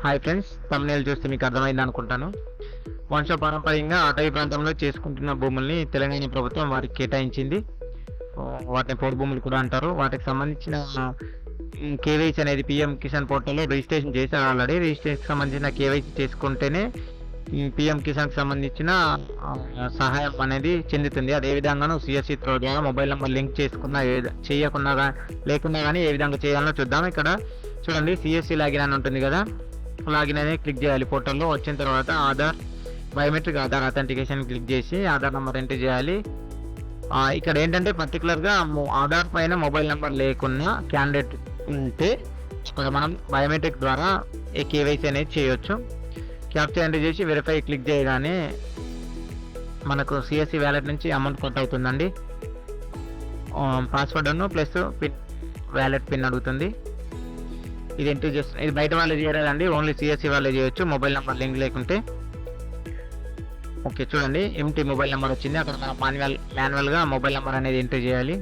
Hi friends, thumbnail చూస్తే మీకు అర్థమైంది అనుకుంటాను. వంశపారంపర్యంగా అటవీ ప్రాంతంలో చేసుకుంటున్న భూముల్ని తెలంగాణ ప్రభుత్వం వారికి కేటాయించింది. వాటిని పోడు భూములు కూడా అంటారు. వాటికి సంబంధించిన కేవైసీ అనేది పిఎం కిసాన్ పోర్టల్లో రిజిస్ట్రేషన్ చేశారు. ఆల్రెడీ రిజిస్ట్రేషన్ సంబంధించిన కేవైసీ చేసుకుంటేనే పిఎం కిసాన్కి సంబంధించిన సహాయం అనేది చెందుతుంది. అదేవిధంగాను సిఎస్సి త్రో ద్వారా మొబైల్ నెంబర్ లింక్ చేసుకున్నా చేయకుండా లేకుండా కానీ ఏ విధంగా చేయాలో చూద్దాం. ఇక్కడ చూడండి, సిఎస్సి లాగిన్ అని ఉంటుంది కదా, లాగిన్ అనేది క్లిక్ చేయాలి. పోర్టల్లో వచ్చిన తర్వాత Aadhaar biometric Aadhaar authentication click చేసి ఆధార్ నెంబర్ ఎంటర్ చేయాలి. ఇక్కడ ఏంటంటే పర్టికులర్గా ఆధార్ పైన మొబైల్ నెంబర్ లేకున్నా క్యాండిడేట్ ఉంటే మనం బయోమెట్రిక్ ద్వారా ఏ కేవైసీ అనేది చేయొచ్చు. క్యాప్చర్ ఎంటర్ చేసి వెరిఫై క్లిక్ చేయగానే మనకు సిఎస్సి వ్యాలెట్ నుంచి అమౌంట్ కట్ అవుతుందండి. పాస్వర్డ్ను ప్లస్ పిన్ వ్యాలెట్ పిన్ అడుగుతుంది. ఇది ఎంటర్ చేస్తుంది. ఇది బయట వాళ్ళే చేయలేదండి, ఓన్లీ సిఎస్సి వాళ్ళే చేయొచ్చు మొబైల్ నెంబర్ లింక్ లేకుంటే. ఓకే, చూడండి ఎంటీ మొబైల్ నెంబర్ వచ్చింది. అక్కడ మనం మాన్యువల్గా మొబైల్ నెంబర్ అనేది ఎంటర్ చేయాలి.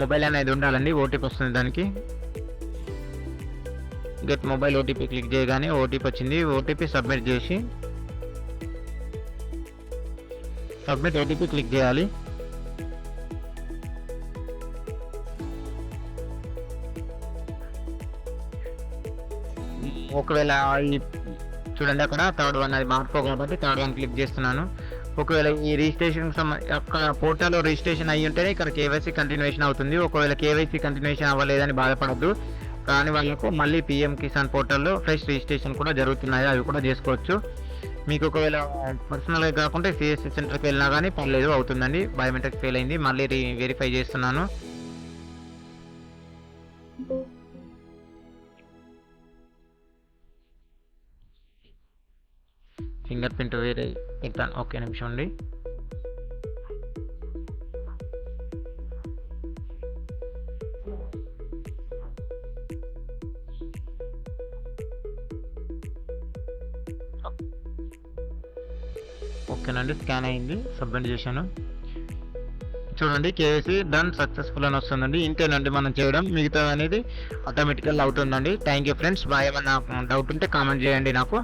మొబైల్ అనేది ఉండాలండి. ఓటీపీ వస్తుంది దానికి. గెట్ మొబైల్ ఓటీపీ క్లిక్ చేయగానే ఓటీపీ వచ్చింది. ఓటీపీ సబ్మిట్ చేసి సబ్మిట్ ఓటీపీ క్లిక్ చేయాలి. ఒకవేళ చూడండి, అక్కడ థర్డ్ వన్ అది మార్కో కాబట్టి థర్డ్ వన్ క్లిక్ చేస్తున్నాను. ఒకవేళ ఈ రిజిస్ట్రేషన్ అక్కడ పోర్టల్లో రిజిస్ట్రేషన్ అయ్యి ఉంటేనే ఇక్కడ కేవైసీ కంటిన్యూషన్ అవుతుంది. ఒకవేళ కేవైసీ కంటిన్యూషన్ అవ్వలేదని బాధపడద్దు. కానీ వాళ్ళకు మళ్ళీ పిఎం కిసాన్ పోర్టల్లో ఫ్రెష్ రిజిస్ట్రేషన్ కూడా జరుగుతున్నాయి, అవి కూడా చేసుకోవచ్చు. మీకు ఒకవేళ పర్సనల్గా కాకుండా సిఎస్సి సెంటర్కి వెళ్ళినా కానీ పర్లేదు, అవుతుందండి. బయోమెట్రిక్ ఫెయిల్ అయింది, మళ్ళీ వెరిఫై చేస్తున్నాను. ఫింగర్ ప్రింట్ వేరే పెడతాను. ఓకే, నిమిషం అండి. ఓకేనండి, స్కాన్ అయింది, సబ్మిట్ చేశాను. చూడండి, కేవైసీ డన్ సక్సెస్ఫుల్ అని వస్తుందండి. ఇంతేనండి మనం చేయడం, మిగతా అనేది ఆటోమేటికల్ అవుతుందండి. Thank you friends, bye. ఏమన్నా డౌట్ ఉంటే కామెంట్ చేయండి నాకు.